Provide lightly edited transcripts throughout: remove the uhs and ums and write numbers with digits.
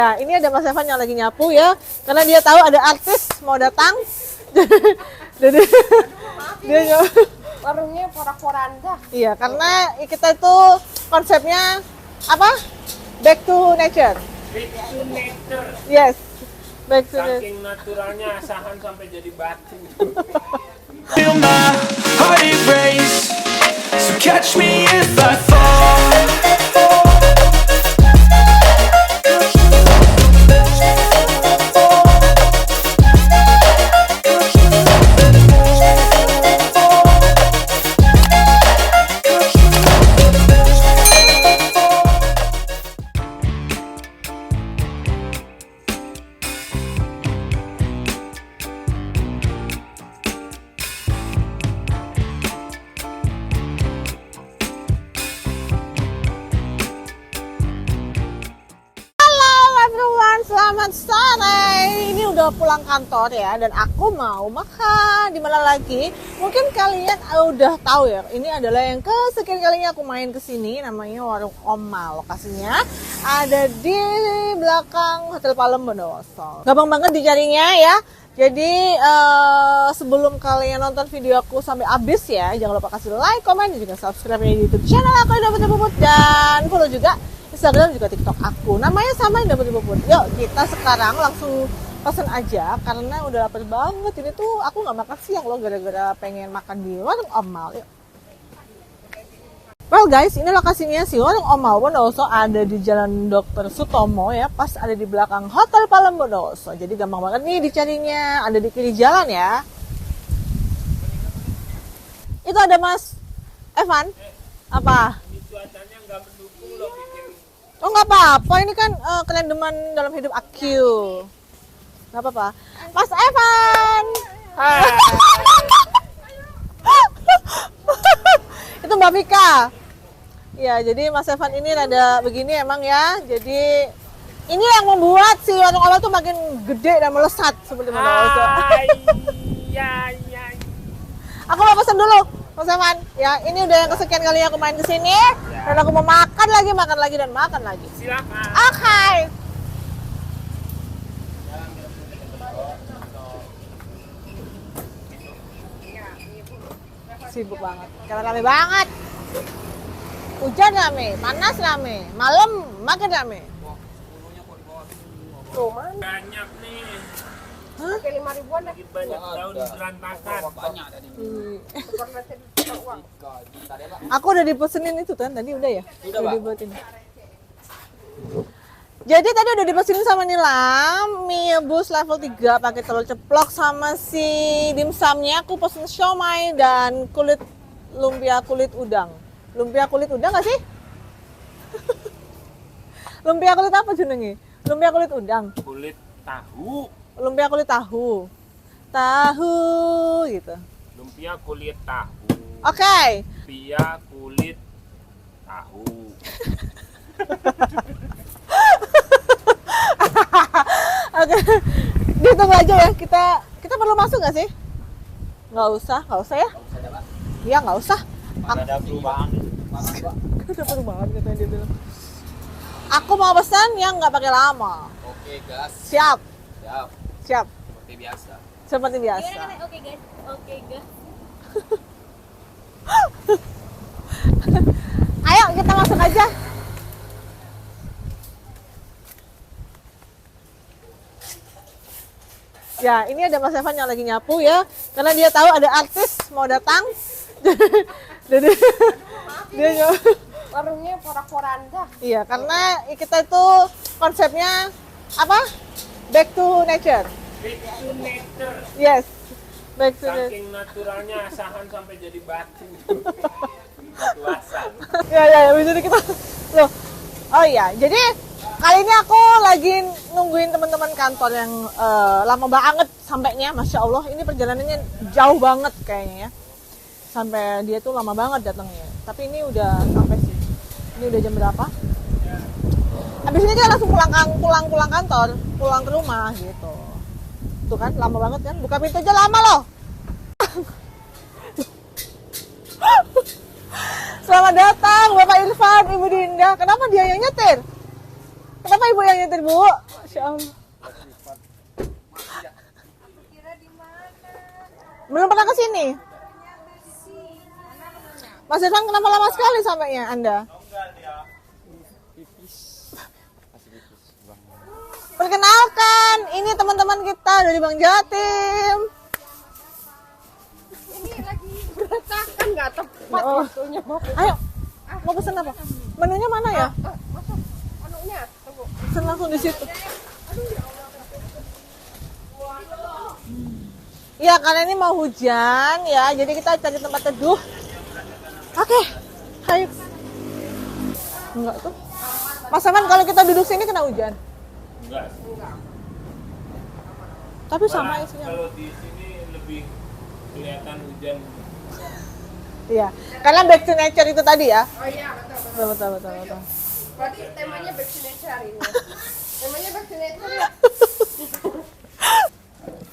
Ya, ini ada Mas Evan yang lagi nyapu ya, karena dia tahu ada artis mau datang. Jadi dia warungnya porak-poranda. Iya, karena kita itu konsepnya apa? Back to nature. Back to nature. Yes. Back to nature. Saking naturalnya asahan sampai jadi batu. Feel my heart erase. So catch me if I fall. Selamat sore. Ini udah pulang kantor ya, dan aku mau makan. Di mana lagi? Mungkin kalian udah tahu ya. Ini adalah yang kesekian kalinya aku main ke sini. Namanya Warung Omal. Lokasinya ada di belakang Hotel Palem Bondowoso. Gampang banget dicarinya ya. Jadi sebelum kalian nonton video aku sampai habis ya, jangan lupa kasih like, komen, dan juga subscribe di YouTube channel aku Indah Putri Puput, dan follow juga Instagram juga TikTok aku. Namanya sama Indah Putri Puput. Yuk kita sekarang langsung pesen aja karena udah lapar banget. Ini tuh aku nggak makan siang loh gara-gara pengen makan di Warung Omal. Yuk. Well guys, ini lokasinya si Warung Omal Bondowoso ada di Jalan Dr. Sutomo ya, pas ada di belakang Hotel Palem Bondowoso. Jadi gampang banget nih dicarinya, ada di kiri jalan ya. Itu ada Mas Evan. Apa? Ini cuacanya nggak mendukung loh bikin. Oh nggak apa-apa, ini kan kerendeman dalam hidup aku. Nggak apa-apa. Mas Evan. Itu Mbak Vika. Ya, jadi Mas Evan ini rada begini emang ya. Jadi ini yang membuat si Warung Omal tuh makin gede dan melesat seperti mana itu. Ya. Aku mau pesen dulu, Mas Evan. Ya, ini udah yang kesekian kalinya aku main ke sini. Dan aku mau makan lagi, dan makan lagi. Silakan. Oke. Sibuk banget, karena rame banget. Hujan rame, panas rame, malam makin rame. Tuh man, Banyak nih. pakai 5.000-an dah. Lagi banyak daun berantakan. Aku udah dipesenin itu kan, tadi udah ya? Udah dibuatin. Jadi tadi udah dipesenin sama Nilam, mie rebus level 3 pakai telur ceplok sama si dimsumnya. Aku pesen siomay dan lumpia kulit udang. Lumpia kulit udang nggak sih? Lumpia kulit apa jenenge? Lumpia kulit udang. Kulit tahu. Lumpia kulit tahu. Tahu gitu. Lumpia kulit tahu. Oke. Lumpia kulit tahu. Oke. Ditunggu aja ya. Kita perlu masuk nggak sih? Nggak usah ya? Iya nggak usah. Ada perubahan. Ada perubahan katanya dia bilang. Aku mau pesan yang nggak pakai lama. Oke, gas. Siap. Siap. Seperti biasa. Seperti biasa. Oke guys, oke guys. Ayo kita masuk aja. Ya, ini ada Mas Evan yang lagi nyapu ya, karena dia tahu ada artis mau datang. Jadi dia Warungnya porak-poranda. iya, karena kita itu konsepnya apa? Back to nature. Back to nature. Yes. Back to nature. Saking naturalnya asahan sampai jadi batu. Batu asam. Ya, bisa kita. Loh. Oh iya, jadi kali ini aku lagi nungguin teman-teman kantor yang lama banget sampainya, Masya Allah. Ini perjalanannya jauh banget kayaknya ya. Sampai dia tuh lama banget datangnya. Tapi ini udah sampai sih. Ini udah jam berapa? Habis ini kita langsung pulang kantor, pulang ke rumah gitu. Tuh kan, lama banget kan? Buka pintu aja lama loh. Selamat datang Bapak Irfan, Ibu Dinda. Kenapa dia yang nyetir? Kenapa Ibu yang nyetir, Bu? Masya Allah. Belum pernah ke sini? Mas Irfan kenapa lama sekali sampainya Anda? Perkenalkan, ini teman-teman kita dari Bang Jatim. Ini lagi berantakan nggak tepat Oh. waktunya mau. Ayo, mau pesen apa? Menunya mana ya? Masuk anunya, tunggu. Pesen langsung di situ. Ya, karena ini mau hujan ya, jadi kita cari tempat teduh. Oke, ayo. Enggak tuh. Mas Evan, kalau kita duduk sini kena hujan. Enggak. Tapi sama Malah isinya. kalau di sini lebih kelihatan hujan. Iya, karena back to nature itu tadi ya. Oh iya, betul. Betul. Berarti temanya back to nature ini. Temanya back to nature ya.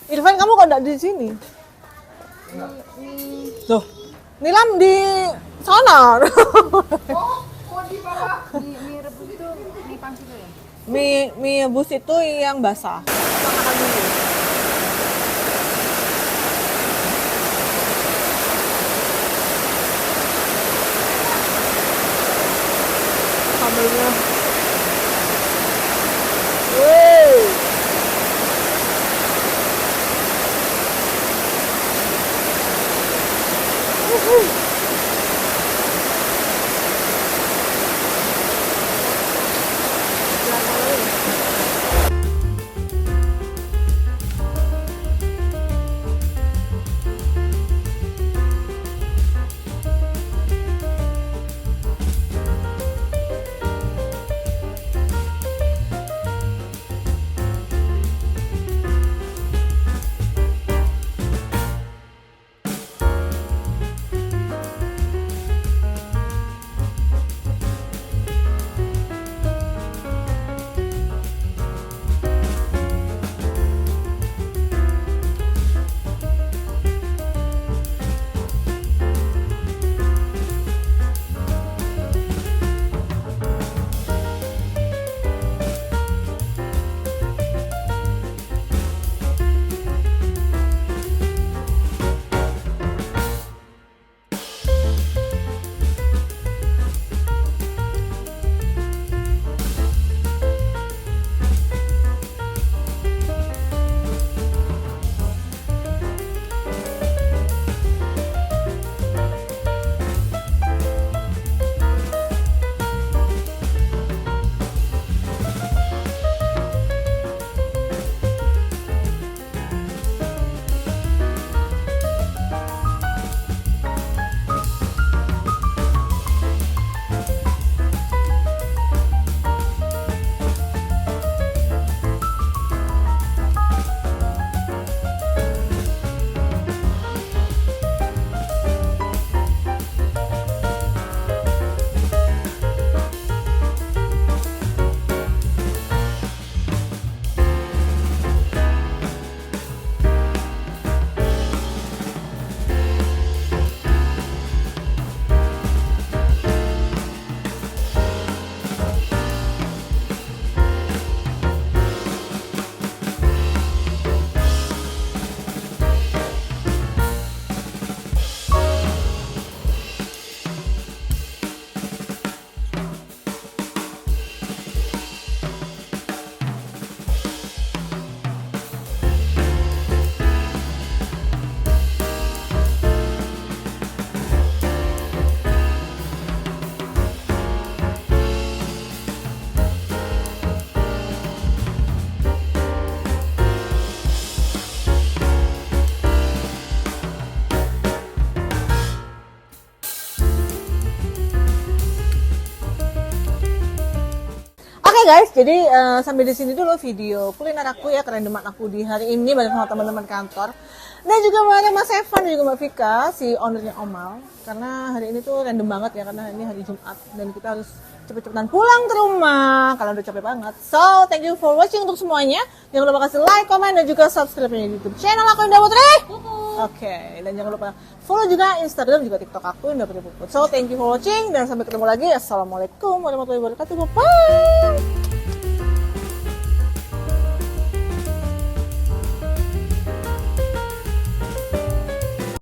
Irfan, kamu kok enggak di sini? Loh, Nilam di sana. Oh di bawah. Mie rebus itu mie pangsit ya? Mie rebus itu yang basah. Kita makan dulu. Sambelnya. Wey. Guys, jadi sampai di sini dulu video kuliner aku ya, kerandoman aku di hari ini bareng sama teman-teman kantor. Dan juga bareng Mas Evan dan juga Mbak Vika, si ownernya Omal. Karena hari ini tuh random banget ya, karena ini hari Jumat dan kita harus cepet-cepetan pulang ke rumah karena udah capek banget. So, thank you for watching untuk semuanya. Jangan lupa kasih like, comment, dan juga subscribe di YouTube channel aku Indah Putri. Oke, dan jangan lupa follow juga Instagram juga TikTok aku Indah Putri Puput. So, thank you for watching dan sampai ketemu lagi. Assalamualaikum warahmatullahi wabarakatuh. Bye.